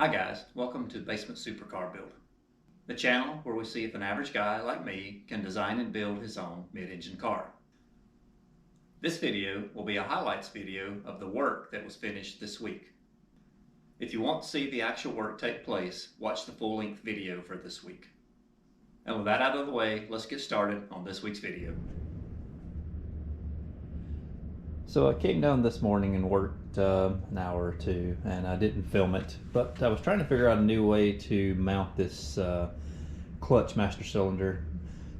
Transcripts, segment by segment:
Hi guys, welcome to Basement Supercar Build, the channel where we see if an average guy like me can design and build his own mid-engine car. This video will be a highlights video of the work that was finished this week. If you want to see the actual work take place, watch the full-length video for this week. And with that out of the way, let's get started on this week's video. So I came down this morning and worked an hour or two, and I didn't film it, but I was trying to figure out a new way to mount this clutch master cylinder.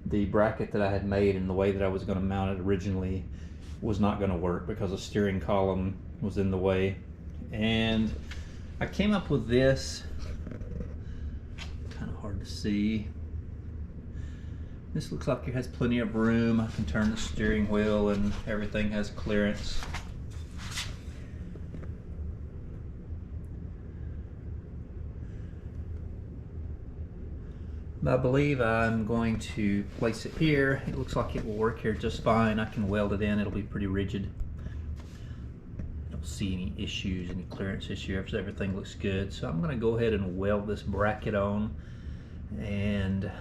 The bracket that I had made and the way that I was going to mount it originally was not going to work because the steering column was in the way, and I came up with this. Kind of hard to see. This looks like it has plenty of room. I can turn the steering wheel and everything has clearance. I believe I'm going to place it here. It looks like it will work here just fine. I can weld it in. It'll be pretty rigid. I don't see any issues, any clearance issues. Everything looks good. So I'm going to go ahead and weld this bracket on and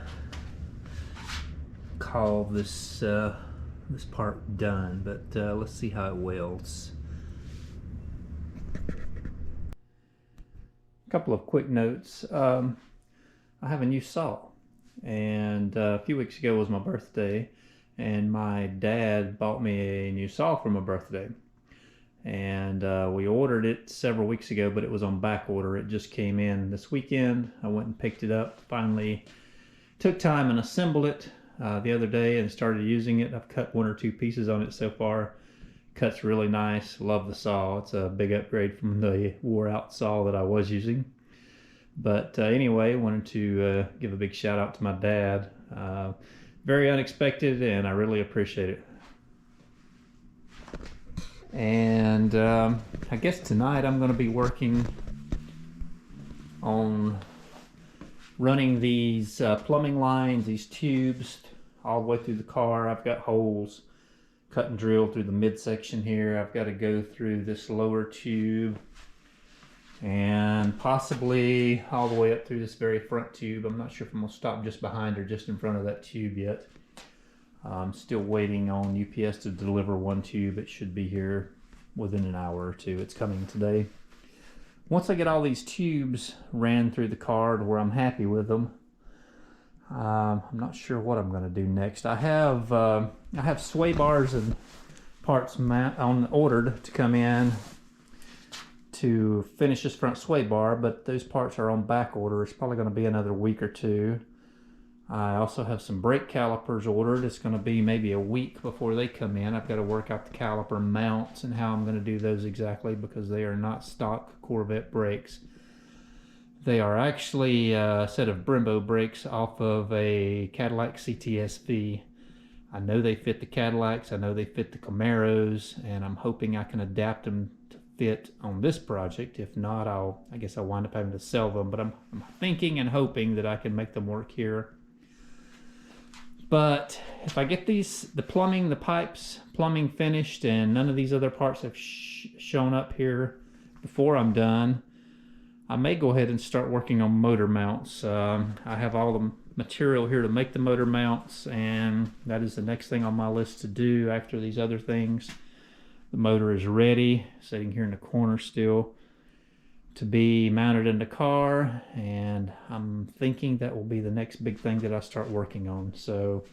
call this this part done, but let's see how it welds. A couple of quick notes. I have a new saw, and a few weeks ago was my birthday, and my dad bought me a new saw for my birthday, and we ordered it several weeks ago, but it was on back order. It just came in this weekend. I went and picked it up, finally took time and assembled it the other day and started using it. I've cut one or two pieces on it so far. Cuts really nice. Love the saw. It's a big upgrade from the wore out saw that I was using. But anyway, wanted to give a big shout out to my dad. Very unexpected, and I really appreciate it. And I guess tonight I'm going to be working on running these plumbing lines, these tubes, all the way through the car. I've got holes cut and drilled through the midsection here. I've got to go through this lower tube and possibly all the way up through this very front tube. I'm not sure if I'm going to stop just behind or just in front of that tube yet. I'm still waiting on UPS to deliver one tube. It should be here within an hour or two. It's coming today. Once I get all these tubes ran through the car to where I'm happy with them, I'm not sure what I'm going to do next. I have sway bars and parts ordered to come in to finish this front sway bar, but those parts are on back order. It's probably going to be another week or two. I also have some brake calipers ordered. It's going to be maybe a week before they come in. I've got to work out the caliper mounts and how I'm going to do those exactly, because they are not stock Corvette brakes. They are actually a set of Brembo brakes off of a Cadillac CTS-V. I know they fit the Cadillacs, I know they fit the Camaros, and I'm hoping I can adapt them to fit on this project. If not, I guess I'll wind up having to sell them, but I'm thinking and hoping that I can make them work here. But if I get the plumbing, the pipes, plumbing finished, and none of these other parts have shown up here before I'm done, I may go ahead and start working on motor mounts. I have all the material here to make the motor mounts, and that is the next thing on my list to do after these other things. The motor is ready, sitting here in the corner still, to be mounted in the car, and I'm thinking that will be the next big thing that I start working on. So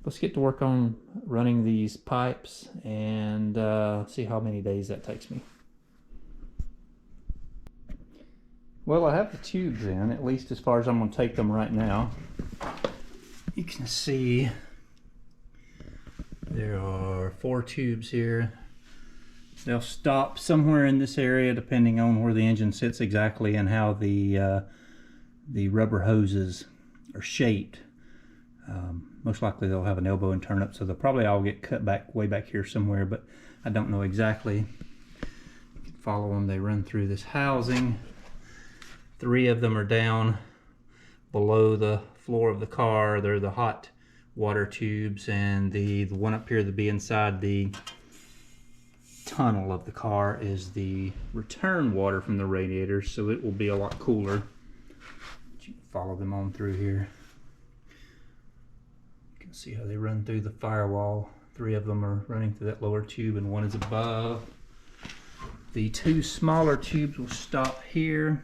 let's get to work on running these pipes and see how many days that takes me. Well, I have the tubes in, at least as far as I'm going to take them right now. You can see there are 4 tubes here. They'll stop somewhere in this area depending on where the engine sits exactly and how the rubber hoses are shaped. Most likely they'll have an elbow and turn up, so they'll probably all get cut back way back here somewhere, but I don't know exactly. You can follow them. They run through this housing. 3 of them are down below the floor of the car. They're the hot water tubes, and the one up here that'll be inside the tunnel of the car is the return water from the radiator, so it will be a lot cooler. You can follow them on through here. You can see how they run through the firewall. 3 of them are running through that lower tube and 1 is above. The 2 smaller tubes will stop here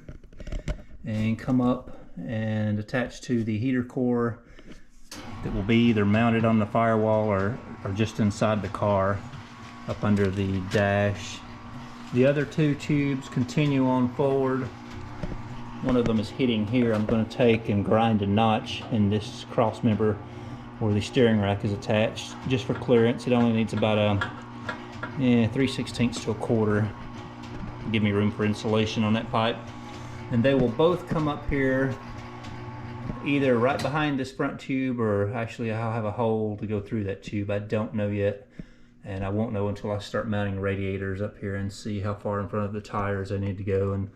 and come up and attach to the heater core that will be either mounted on the firewall or just inside the car up under the dash. The other 2 tubes continue on forward. One of them is hitting here. I'm going to take and grind a notch in this cross member where the steering rack is attached, just for clearance. It only needs about a 3/16 to a quarter. Give me room for insulation on that pipe. And they will both come up here either right behind this front tube, or actually I'll have a hole to go through that tube. I don't know yet, and I won't know until I start mounting radiators up here and see how far in front of the tires I need to go and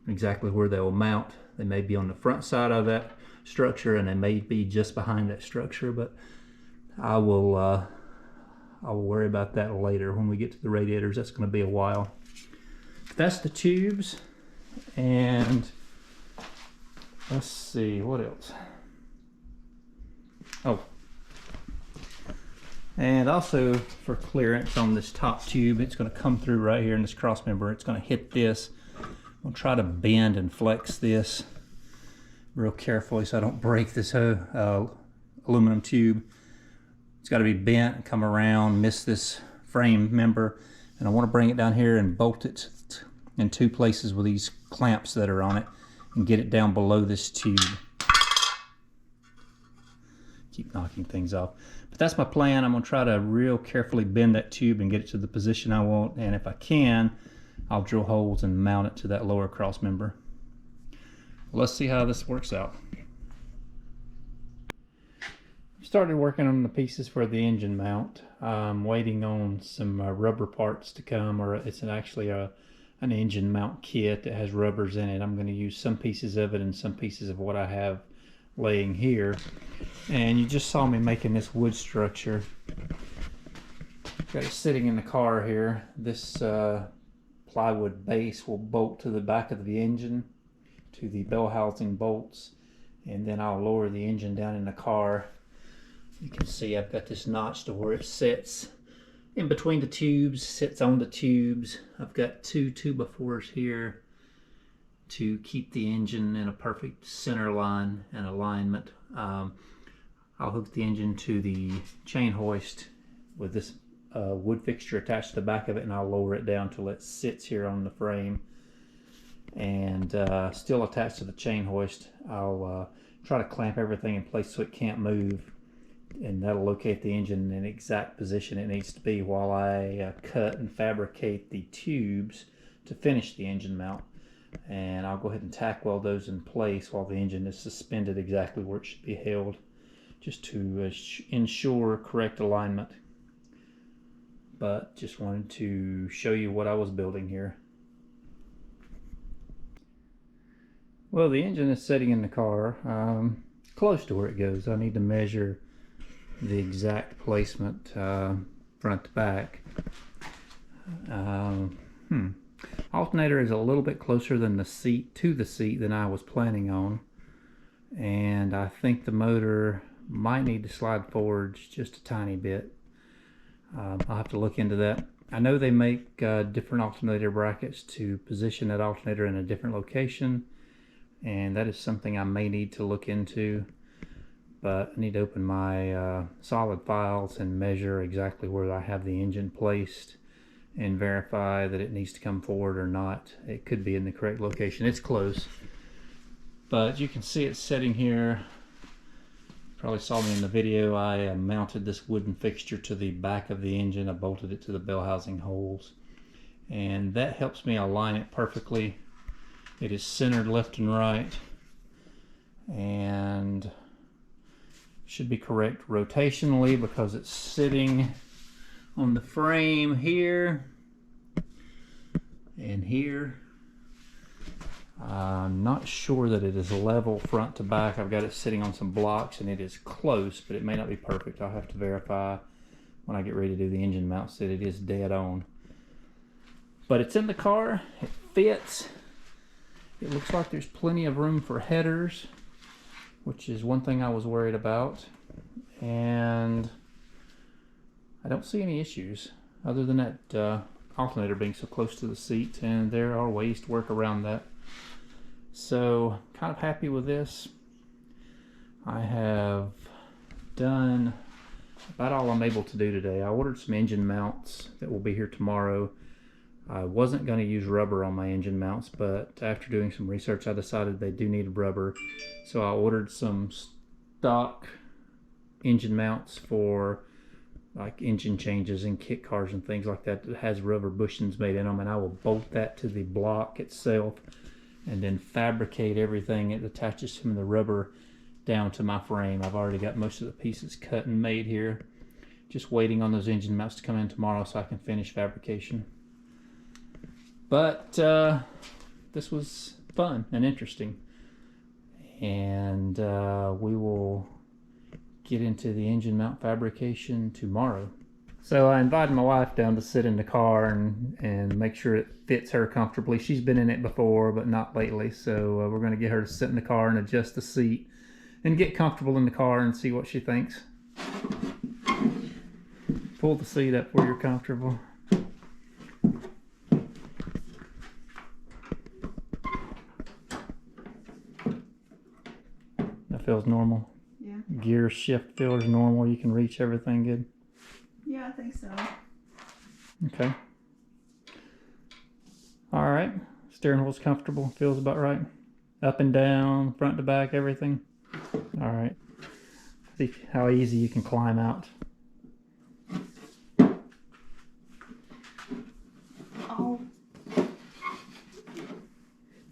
exactly where they will mount. They may be on the front side of that structure and they may be just behind that structure, but I will worry about that later when we get to the radiators. That's going to be a while. That's the tubes, and let's see what else. Oh, and also for clearance on this top tube, it's going to come through right here in this cross member. It's going to hit this. I'll try to bend and flex this real carefully so I don't break this aluminum tube. It's got to be bent and come around, miss this frame member, and I want to bring it down here and bolt it in 2 places with these clamps that are on it and get it down below this tube. Keep knocking things off. But that's my plan. I'm going to try to real carefully bend that tube and get it to the position I want, and if I can, I'll drill holes and mount it to that lower cross member. Let's see how this works out. Started working on the pieces for the engine mount. I'm waiting on some rubber parts to come, or it's actually an engine mount kit that has rubbers in it. I'm going to use some pieces of it and some pieces of what I have laying here. And you just saw me making this wood structure. Got it sitting in the car here. This plywood base will bolt to the back of the engine, to the bell housing bolts, and then I'll lower the engine down in the car. You can see I've got this notch to where it sits in between the tubes, sits on the tubes. I've got 2 2x4s here to keep the engine in a perfect center line and alignment. I'll hook the engine to the chain hoist with this wood fixture attached to the back of it, and I'll lower it down till it sits here on the frame. And still attached to the chain hoist, I'll try to clamp everything in place so it can't move, and that'll locate the engine in the exact position it needs to be while I cut and fabricate the tubes to finish the engine mount. And I'll go ahead and tack weld those in place while the engine is suspended exactly where it should be held, just to ensure correct alignment. But just wanted to show you what I was building here. Well, the engine is sitting in the car, close to where it goes. I need to measure the exact placement, front to back. Alternator is a little bit closer than the seat to the seat than I was planning on, and I think the motor might need to slide forwards just a tiny bit. I'll have to look into that. I know they make different alternator brackets to position that alternator in a different location, and that is something I may need to look into, but I need to open my solid files and measure exactly where I have the engine placed and verify that it needs to come forward or not. It could be in the correct location. It's close, but you can see it sitting here. Probably saw me in the video. I mounted this wooden fixture to the back of the engine. I bolted it to the bell housing holes, and that helps me align it perfectly. It is centered left and right, and should be correct rotationally because it's sitting on the frame here and here. I'm not sure that it is level front to back. I've got it sitting on some blocks and it is close, but it may not be perfect. I'll have to verify when I get ready to do the engine mounts that it is dead on. But it's in the car, it fits. It looks like there's plenty of room for headers, which is one thing I was worried about. And I don't see any issues other than that alternator being so close to the seat, and there are ways to work around that. So kind of happy with this. I have done about all I'm able to do today. I ordered some engine mounts that will be here tomorrow. I wasn't going to use rubber on my engine mounts, but after doing some research I decided they do need rubber. So I ordered some stock engine mounts for like engine changes and kit cars and things like that has rubber bushings made in them, and I will bolt that to the block itself and then fabricate everything that attaches from the rubber down to my frame. I've already got most of the pieces cut and made here. Just waiting on those engine mounts to come in tomorrow so I can finish fabrication. But this was fun and interesting. And we will get into the engine mount fabrication tomorrow. So I invited my wife down to sit in the car and make sure it fits her comfortably. She's been in it before, but not lately. So we're going to get her to sit in the car and adjust the seat and get comfortable in the car and see what she thinks. Pull the seat up where you're comfortable. That feels normal. Yeah. Gear shift feels normal. You can reach everything good. Yeah, I think so. Okay. All right. Steering wheel's comfortable. Feels about right. Up and down, front to back, everything. All right. See how easy you can climb out. Oh.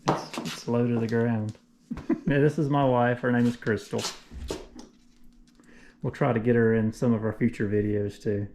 It's low to the ground. Yeah, this is my wife. Her name is Crystal. We'll try to get her in some of our future videos too.